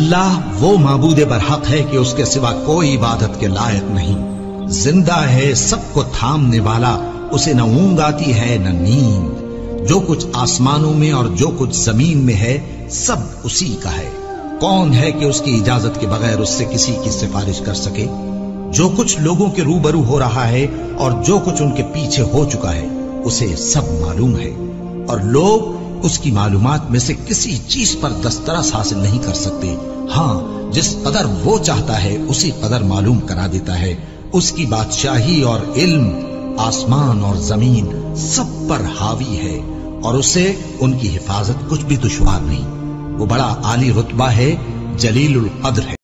अल्लाह वो माबूदे बरहक है कि उसके सिवा कोई इबादत के लायक नहीं। जिंदा है, सबको थामने वाला, उसे न ऊंग आती है न नींद। जो कुछ आसमानों में और जो कुछ जमीन में है सब उसी का है। कौन है कि उसकी इजाजत के बगैर उससे किसी की सिफारिश कर सके? जो कुछ लोगों के रूबरू हो रहा है और जो कुछ उनके पीछे हो चुका है उसे सब मालूम है, और लोग उसकी मालूमात में से किसी चीज पर दस्तरस हासिल नहीं कर सकते। हाँ, जिस कदर वो चाहता है उसी कदर मालूम करा देता है। उसकी बादशाही और इल्म आसमान और जमीन सब पर हावी है, और उसे उनकी हिफाजत कुछ भी दुश्वार नहीं। वो बड़ा आली रुतबा है, जलीलुल कद्र है।